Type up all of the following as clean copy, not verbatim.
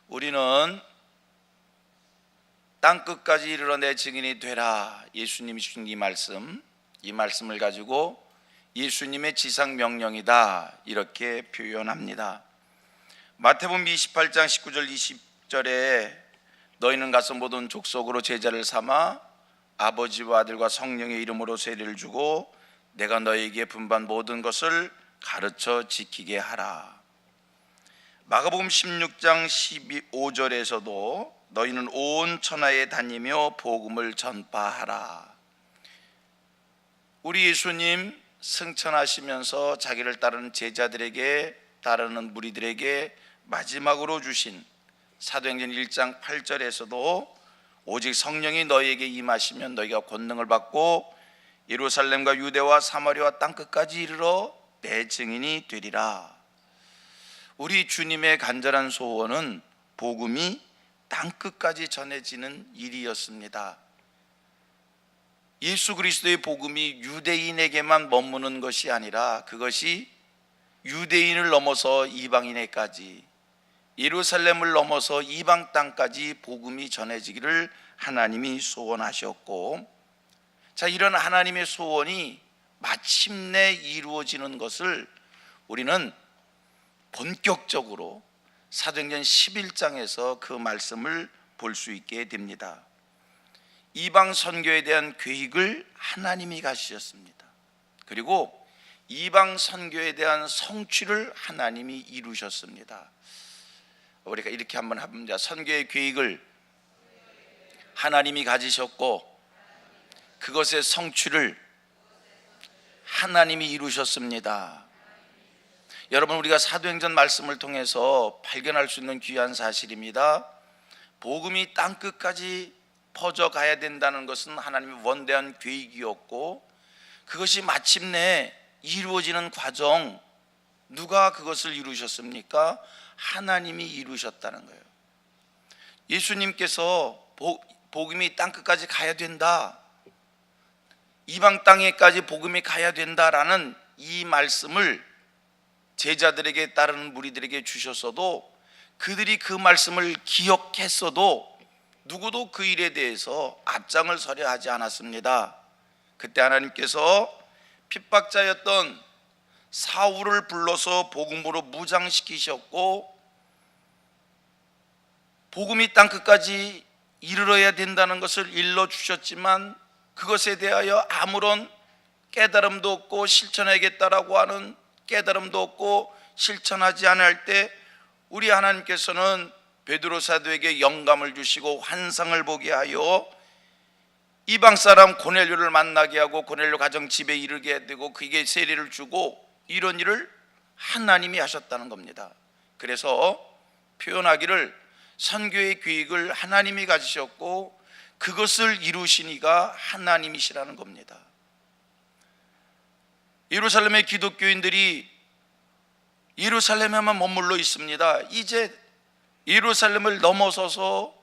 우리는 땅끝까지 이르러 내 증인이 되라, 예수님이 주신 이 말씀을 가지고 예수님의 지상 명령이다 이렇게 표현합니다. 마태복음 28장 19절 20절에 너희는 가서 모든 족속으로 제자를 삼아 아버지와 아들과 성령의 이름으로 세례를 주고 내가 너희에게 분반 모든 것을 가르쳐 지키게 하라. 마가복음 16장 15절에서도 너희는 온 천하에 다니며 복음을 전파하라. 우리 예수님 승천하시면서 자기를 따르는 제자들에게, 따르는 무리들에게 마지막으로 주신 사도행전 1장 8절에서도 오직 성령이 너희에게 임하시면 너희가 권능을 받고 예루살렘과 유대와 사마리아와 땅끝까지 이르러 내 증인이 되리라. 우리 주님의 간절한 소원은 복음이 땅끝까지 전해지는 일이었습니다. 예수 그리스도의 복음이 유대인에게만 머무는 것이 아니라 그것이 유대인을 넘어서 이방인에까지, 예루살렘을 넘어서 이방 땅까지 복음이 전해지기를 하나님이 소원하셨고, 자, 이런 하나님의 소원이 마침내 이루어지는 것을 우리는 본격적으로 사도행전 11장에서 그 말씀을 볼 수 있게 됩니다. 이방 선교에 대한 계획을 하나님이 가지셨습니다. 그리고 이방 선교에 대한 성취를 하나님이 이루셨습니다. 우리가 이렇게 한번 합니다. 선교의 계획을 하나님이 가지셨고 그것의 성취를 하나님이 이루셨습니다. 여러분, 우리가 사도행전 말씀을 통해서 발견할 수 있는 귀한 사실입니다. 복음이 땅끝까지 퍼져가야 된다는 것은 하나님의 원대한 계획이었고 그것이 마침내 이루어지는 과정, 누가 그것을 이루셨습니까? 하나님이 이루셨다는 거예요. 예수님께서 복음이 땅끝까지 가야 된다, 이방 땅에까지 복음이 가야 된다라는 이 말씀을 제자들에게, 따르는 무리들에게 주셨어도 그들이 그 말씀을 기억했어도 누구도 그 일에 대해서 앞장을 서려 하지 않았습니다. 그때 하나님께서 핍박자였던 사울을 불러서 복음으로 무장시키셨고 복음이 땅끝까지 이르러야 된다는 것을 일러주셨지만 그것에 대하여 아무런 깨달음도 없고 실천하겠다라고 하는 깨달음도 없고 실천하지 않을 때 우리 하나님께서는 베드로 사도에게 영감을 주시고 환상을 보게 하여 이방 사람 고넬료를 만나게 하고 고넬료 가정 집에 이르게 되고 그에게 세례를 주고 이런 일을 하나님이 하셨다는 겁니다. 그래서 표현하기를 선교의 계획을 하나님이 가지셨고 그것을 이루신 이가 하나님이시라는 겁니다. 예루살렘의 기독교인들이 예루살렘에만 머물러 있습니다. 이제 예루살렘을 넘어서서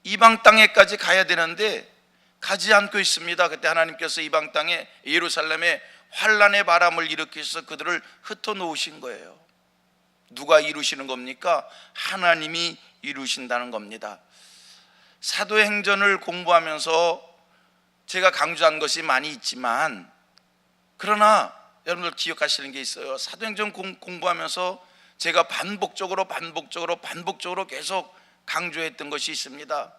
이방 땅에까지 가야 되는데 가지 않고 있습니다. 그때 하나님께서 이방 땅에, 예루살렘에 환란의 바람을 일으켜서 그들을 흩어놓으신 거예요. 누가 이루시는 겁니까? 하나님이 이루신다는 겁니다. 사도행전을 공부하면서 제가 강조한 것이 많이 있지만 그러나 여러분들 기억하시는 게 있어요. 사도행전 공부하면서 제가 반복적으로 계속 강조했던 것이 있습니다.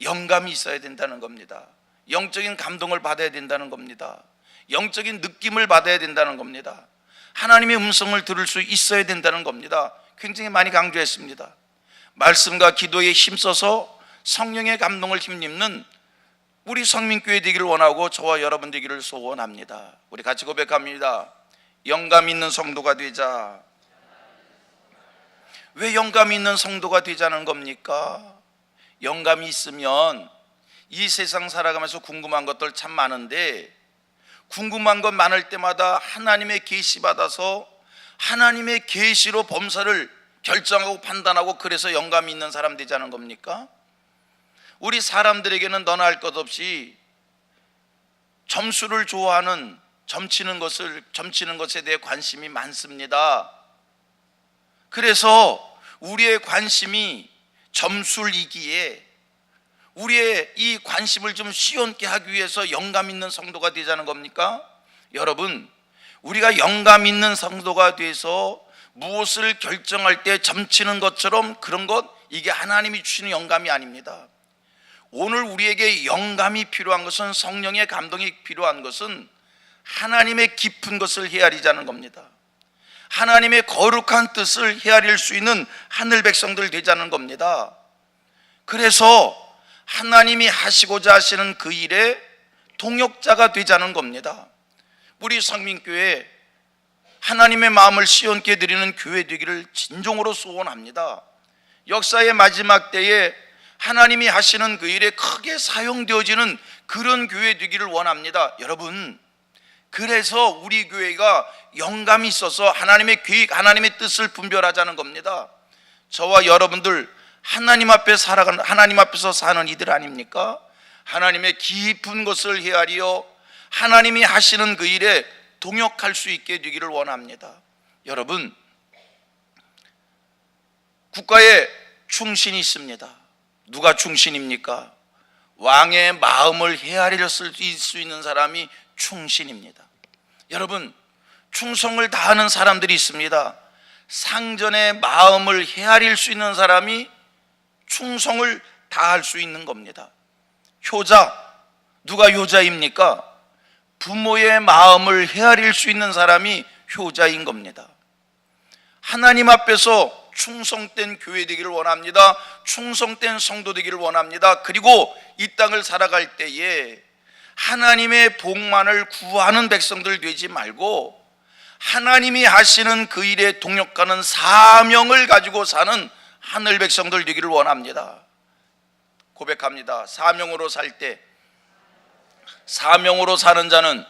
영감이 있어야 된다는 겁니다. 영적인 감동을 받아야 된다는 겁니다. 영적인 느낌을 받아야 된다는 겁니다. 하나님의 음성을 들을 수 있어야 된다는 겁니다. 굉장히 많이 강조했습니다. 말씀과 기도에 힘써서 성령의 감동을 힘입는 우리 성민교회 되기를 원하고 저와 여러분 되기를 소원합니다. 우리 같이 고백합니다. 영감 있는 성도가 되자. 왜 영감이 있는 성도가 되자는 겁니까? 영감이 있으면 이 세상 살아가면서 궁금한 것들 참 많은데 궁금한 것 많을 때마다 하나님의 계시 받아서 하나님의 계시로 범사를 결정하고 판단하고 그래서 영감이 있는 사람 되자는 겁니까? 우리 사람들에게는 너나 할 것 없이 점수를 좋아하는, 점치는 것에 대해 관심이 많습니다. 그래서 우리의 관심이 점술이기에 우리의 이 관심을 좀 시원케 하기 위해서 영감 있는 성도가 되자는 겁니까? 여러분, 우리가 영감 있는 성도가 돼서 무엇을 결정할 때 점치는 것처럼 그런 것, 이게 하나님이 주시는 영감이 아닙니다. 오늘 우리에게 영감이 필요한 것은, 성령의 감동이 필요한 것은 하나님의 깊은 것을 헤아리자는 겁니다. 하나님의 거룩한 뜻을 헤아릴 수 있는 하늘 백성들 되자는 겁니다. 그래서 하나님이 하시고자 하시는 그 일에 동역자가 되자는 겁니다. 우리 성민교회 하나님의 마음을 시원케 드리는 교회 되기를 진정으로 소원합니다. 역사의 마지막 때에 하나님이 하시는 그 일에 크게 사용되어지는 그런 교회 되기를 원합니다. 여러분, 그래서 우리 교회가 영감이 있어서 하나님의 계획, 하나님의 뜻을 분별하자는 겁니다. 저와 여러분들 하나님 앞에 살아가는, 하나님 앞에서 사는 이들 아닙니까? 하나님의 깊은 것을 헤아리어 하나님이 하시는 그 일에 동역할 수 있게 되기를 원합니다. 여러분, 국가에 충신이 있습니다. 누가 충신입니까? 왕의 마음을 헤아릴 수 있는 사람이 충신입니다. 여러분, 충성을 다하는 사람들이 있습니다. 상전의 마음을 헤아릴 수 있는 사람이 충성을 다할 수 있는 겁니다. 효자, 누가 효자입니까? 부모의 마음을 헤아릴 수 있는 사람이 효자인 겁니다. 하나님 앞에서 충성된 교회 되기를 원합니다. 충성된 성도 되기를 원합니다. 그리고 이 땅을 살아갈 때에 하나님의 복만을 구하는 백성들 되지 말고 하나님이 하시는 그 일에 동역하는 사명을 가지고 사는 하늘 백성들 되기를 원합니다. 고백합니다. 사명으로 살 때, 사명으로 사는 자는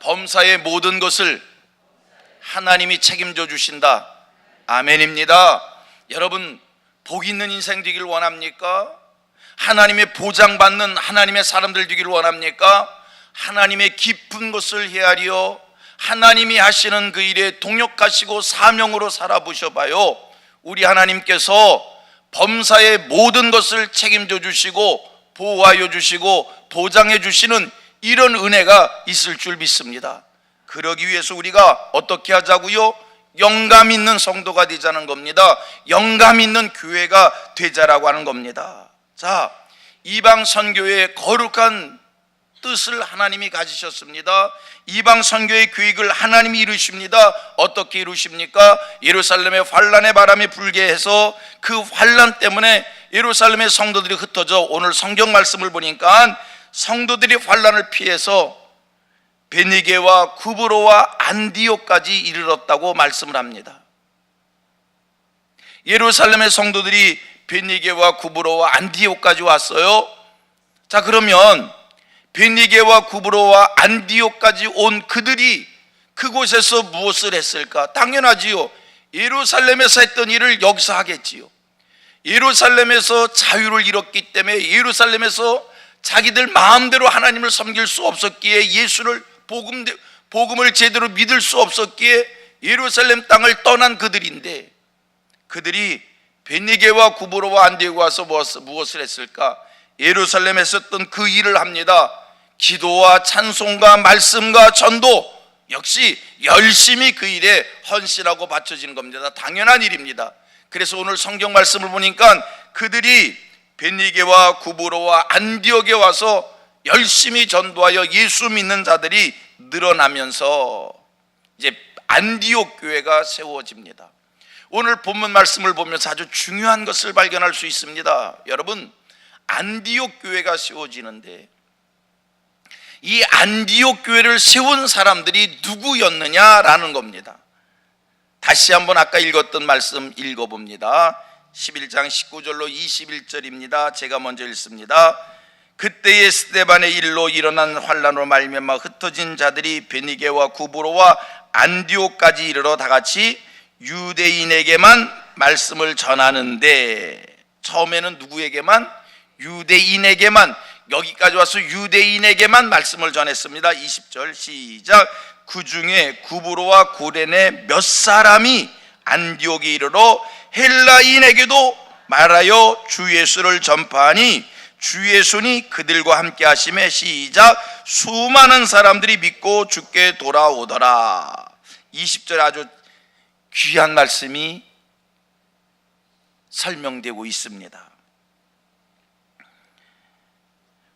범사의 모든 것을 하나님이 책임져 주신다. 아멘입니다. 여러분, 복 있는 인생 되기를 원합니까? 하나님의 보장받는 하나님의 사람들 되기를 원합니까? 하나님의 깊은 것을 헤아리어 하나님이 하시는 그 일에 동역하시고 사명으로 살아보셔봐요. 우리 하나님께서 범사의 모든 것을 책임져 주시고 보호하여 주시고 보장해 주시는 이런 은혜가 있을 줄 믿습니다. 그러기 위해서 우리가 어떻게 하자고요? 영감 있는 성도가 되자는 겁니다. 영감 있는 교회가 되자라고 하는 겁니다. 자, 이방 선교의 거룩한 뜻을 하나님이 가지셨습니다. 이방 선교의 계획을 하나님이 이루십니다. 어떻게 이루십니까? 예루살렘에 환란의 바람이 불게 해서 그 환란 때문에 예루살렘의 성도들이 흩어져, 오늘 성경 말씀을 보니까 성도들이 환란을 피해서 베니게와 구브로와 안디옥까지 이르렀다고 말씀을 합니다. 예루살렘의 성도들이 베니게와 구브로와 안디옥까지 왔어요. 자, 그러면 베니게와 구브로와 안디옥까지 온 그들이 그곳에서 무엇을 했을까? 당연하지요. 예루살렘에서 했던 일을 여기서 하겠지요. 예루살렘에서 자유를 잃었기 때문에 예루살렘에서 자기들 마음대로 하나님을 섬길 수 없었기에, 예수를 복음을 제대로 믿을 수 없었기에 예루살렘 땅을 떠난 그들인데, 그들이 베니게와 구브로와 안디옥에 와서 무엇을 했을까? 예루살렘에 했었던 그 일을 합니다. 기도와 찬송과 말씀과 전도, 역시 열심히 그 일에 헌신하고 바쳐지는 겁니다. 당연한 일입니다. 그래서 오늘 성경 말씀을 보니까 그들이 베니게와 구브로와 안디옥에 와서 열심히 전도하여 예수 믿는 자들이 늘어나면서 이제 안디옥 교회가 세워집니다. 오늘 본문 말씀을 보면서 아주 중요한 것을 발견할 수 있습니다. 여러분, 안디옥 교회가 세워지는데 이 안디옥 교회를 세운 사람들이 누구였느냐라는 겁니다. 다시 한번 아까 읽었던 말씀 읽어봅니다. 11장 19절로 21절입니다. 제가 먼저 읽습니다. 그때의 스데반의 일로 일어난 환란으로 말미암아 흩어진 자들이 베니게와 구브로와 안디옥까지 이르러 다같이 유대인에게만 말씀을 전하는데, 처음에는 누구에게만? 유대인에게만, 여기까지 와서 유대인에게만 말씀을 전했습니다. 20절 시작. 그 중에 구브로와 고레네 몇 사람이 안디옥에 이르러 헬라인에게도 말하여 주 예수를 전파하니 주 예수니 그들과 함께 하심에 시작 수많은 사람들이 믿고 주께 돌아오더라. 20절에 아주 귀한 말씀이 설명되고 있습니다.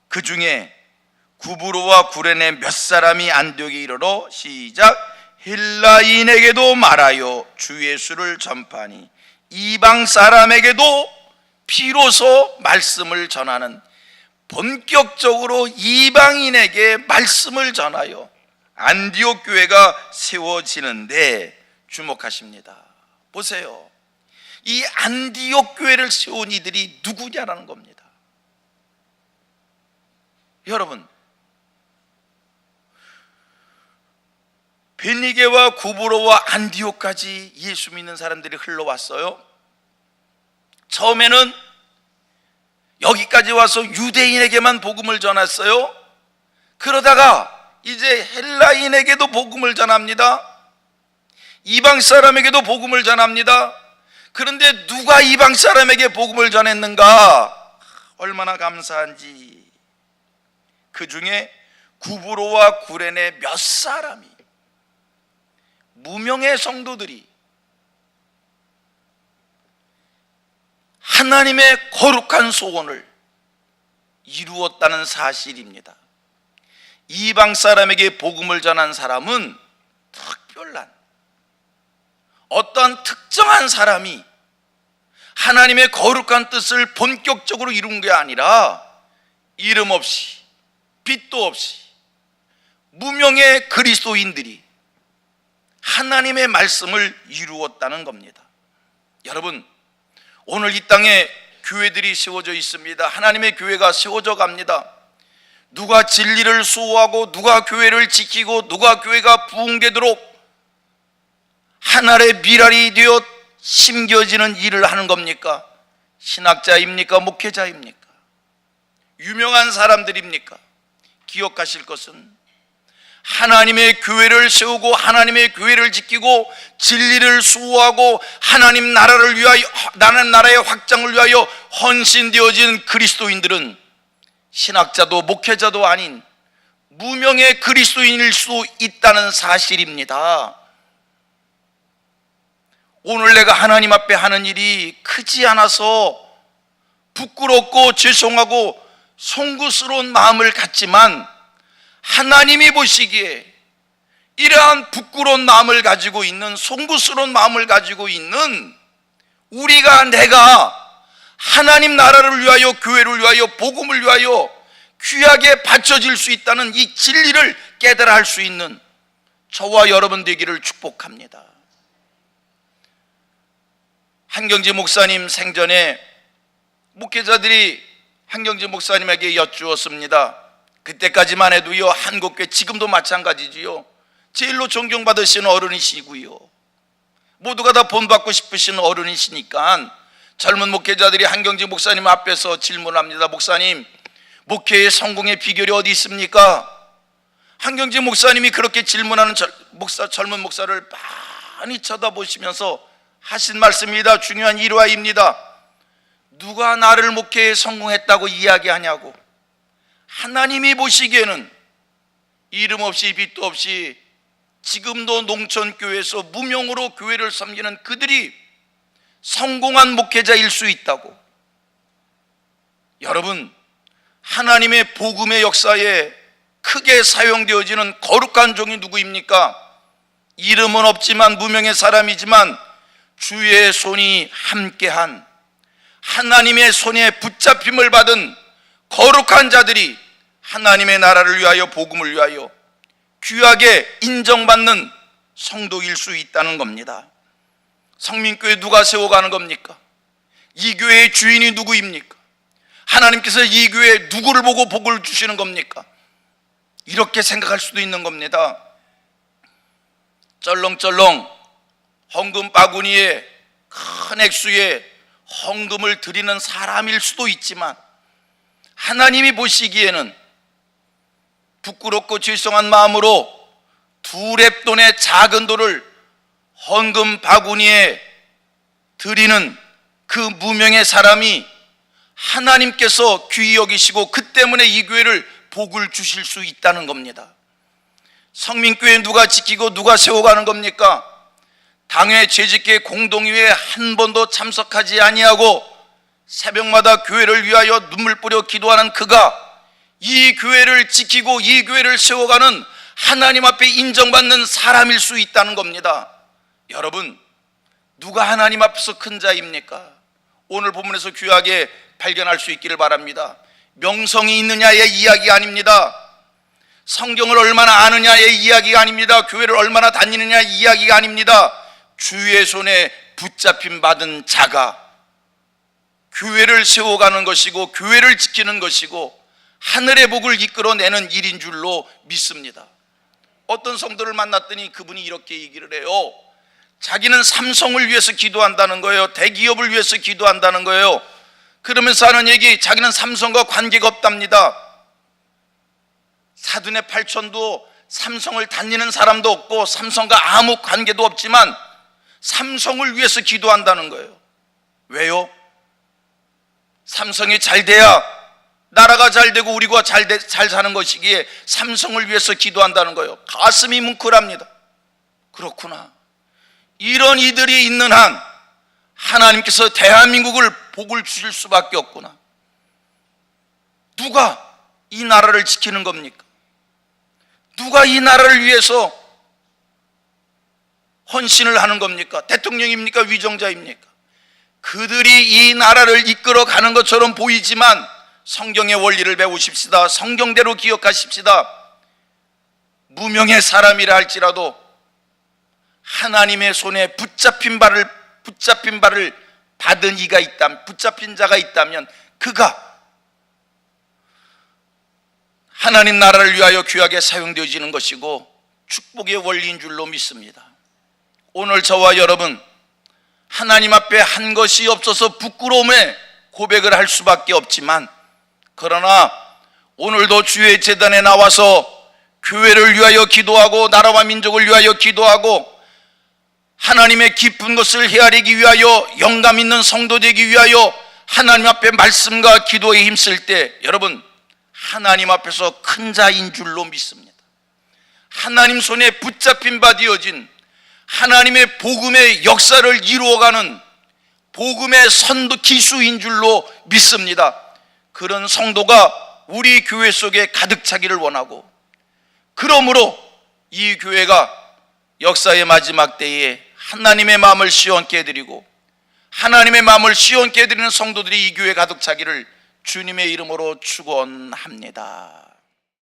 그 중에 구브로와 구레네 몇 사람이 안디옥에 이르러 시작 헬라인에게도 말하여 주 예수를 전파하니 이방 사람에게도 비로소 말씀을 전하는, 본격적으로 이방인에게 말씀을 전하여 안디옥 교회가 세워지는데 주목하십니다. 보세요. 이 안디옥 교회를 세운 이들이 누구냐라는 겁니다. 여러분, 베니게와 구브로와 안디옥까지 예수 믿는 사람들이 흘러왔어요. 처음에는 여기까지 와서 유대인에게만 복음을 전했어요. 그러다가 이제 헬라인에게도 복음을 전합니다. 이방 사람에게도 복음을 전합니다. 그런데 누가 이방 사람에게 복음을 전했는가? 얼마나 감사한지. 그 중에 구브로와 구레네 몇 사람이, 무명의 성도들이 하나님의 거룩한 소원을 이루었다는 사실입니다. 이방 사람에게 복음을 전한 사람은 특별한 어떠한 특정한 사람이 하나님의 거룩한 뜻을 본격적으로 이룬 게 아니라 이름 없이 빛도 없이 무명의 그리스도인들이 하나님의 말씀을 이루었다는 겁니다. 여러분, 오늘 이 땅에 교회들이 세워져 있습니다. 하나님의 교회가 세워져 갑니다. 누가 진리를 수호하고 누가 교회를 지키고 누가 교회가 부흥되도록 하늘의 미랄이 되어 심겨지는 일을 하는 겁니까? 신학자입니까? 목회자입니까? 유명한 사람들입니까? 기억하실 것은 하나님의 교회를 세우고 하나님의 교회를 지키고 진리를 수호하고 하나님 나라를 위하여, 나는 나라의 확장을 위하여 헌신되어진 그리스도인들은 신학자도 목회자도 아닌 무명의 그리스도인일 수 있다는 사실입니다. 오늘 내가 하나님 앞에 하는 일이 크지 않아서 부끄럽고 죄송하고 송구스러운 마음을 갖지만 하나님이 보시기에 이러한 부끄러운 마음을 가지고 있는, 송구스러운 마음을 가지고 있는 내가 하나님 나라를 위하여, 교회를 위하여, 복음을 위하여 귀하게 바쳐질 수 있다는 이 진리를 깨달아 할 수 있는 저와 여러분 되기를 축복합니다. 한경지 목사님 생전에 목회자들이 한경지 목사님에게 여쭈었습니다. 그때까지만 해도요, 한국교회 지금도 마찬가지지요, 제일로 존경받으시는 어른이시고요, 모두가 다 본받고 싶으신 어른이시니까 젊은 목회자들이 한경지 목사님 앞에서 질문합니다. 목사님, 목회의 성공의 비결이 어디 있습니까? 한경지 목사님이 그렇게 질문하는 젊은 목사를 많이 쳐다보시면서 하신 말씀입니다. 중요한 일화입니다. 누가 나를 목회에 성공했다고 이야기하냐고. 하나님이 보시기에는 이름 없이 빛도 없이 지금도 농촌교회에서 무명으로 교회를 섬기는 그들이 성공한 목회자일 수 있다고. 여러분, 하나님의 복음의 역사에 크게 사용되어지는 거룩한 종이 누구입니까? 이름은 없지만 무명의 사람이지만 주의 손이 함께한, 하나님의 손에 붙잡힘을 받은 거룩한 자들이 하나님의 나라를 위하여, 복음을 위하여 귀하게 인정받는 성도일 수 있다는 겁니다. 성민교회 누가 세워가는 겁니까? 이 교회의 주인이 누구입니까? 하나님께서 이 교회에 누구를 보고 복을 주시는 겁니까? 이렇게 생각할 수도 있는 겁니다. 쩔렁쩔렁 헌금 바구니에 큰 액수의 헌금을 드리는 사람일 수도 있지만 하나님이 보시기에는 부끄럽고 죄송한 마음으로 두 렙돈의 작은 돌을 헌금 바구니에 드리는 그 무명의 사람이 하나님께서 귀히 여기시고 그 때문에 이 교회를 복을 주실 수 있다는 겁니다. 성민교회 누가 지키고 누가 세워가는 겁니까? 당회 재직회 공동회에 한 번도 참석하지 아니하고 새벽마다 교회를 위하여 눈물 뿌려 기도하는 그가 이 교회를 지키고 이 교회를 세워가는 하나님 앞에 인정받는 사람일 수 있다는 겁니다. 여러분, 누가 하나님 앞에서 큰 자입니까? 오늘 본문에서 귀하게 발견할 수 있기를 바랍니다. 명성이 있느냐의 이야기가 아닙니다. 성경을 얼마나 아느냐의 이야기가 아닙니다. 교회를 얼마나 다니느냐의 이야기가 아닙니다. 주의 손에 붙잡힌 받은 자가 교회를 세워가는 것이고 교회를 지키는 것이고 하늘의 복을 이끌어내는 일인 줄로 믿습니다. 어떤 성도를 만났더니 그분이 이렇게 얘기를 해요. 자기는 삼성을 위해서 기도한다는 거예요. 대기업을 위해서 기도한다는 거예요. 그러면서 하는 얘기, 자기는 삼성과 관계가 없답니다. 사돈의 팔촌도 삼성을 다니는 사람도 없고 삼성과 아무 관계도 없지만 삼성을 위해서 기도한다는 거예요. 왜요? 삼성이 잘 돼야 나라가 잘 되고 우리가 잘 사는 것이기에 삼성을 위해서 기도한다는 거예요. 가슴이 뭉클합니다. 그렇구나. 이런 이들이 있는 한 하나님께서 대한민국을 복을 주실 수밖에 없구나. 누가 이 나라를 지키는 겁니까? 누가 이 나라를 위해서 헌신을 하는 겁니까? 대통령입니까? 위정자입니까? 그들이 이 나라를 이끌어 가는 것처럼 보이지만 성경의 원리를 배우십시다. 성경대로 기억하십시다. 무명의 사람이라 할지라도 하나님의 손에 붙잡힌 바를 받은 이가 있다면, 붙잡힌 자가 있다면 그가 하나님 나라를 위하여 귀하게 사용되어지는 것이고 축복의 원리인 줄로 믿습니다. 오늘 저와 여러분, 하나님 앞에 한 것이 없어서 부끄러움에 고백을 할 수밖에 없지만, 그러나 오늘도 주의 제단에 나와서 교회를 위하여 기도하고 나라와 민족을 위하여 기도하고 하나님의 깊은 것을 헤아리기 위하여 영감 있는 성도 되기 위하여 하나님 앞에 말씀과 기도에 힘쓸 때 여러분, 하나님 앞에서 큰 자인 줄로 믿습니다. 하나님 손에 붙잡힌 바 되어진 하나님의 복음의 역사를 이루어가는 복음의 선도 기수인 줄로 믿습니다. 그런 성도가 우리 교회 속에 가득 차기를 원하고, 그러므로 이 교회가 역사의 마지막 때에 하나님의 마음을 시원케 해드리고 하나님의 마음을 시원케 해드리는 성도들이 이 교회에 가득 차기를 주님의 이름으로 축원합니다.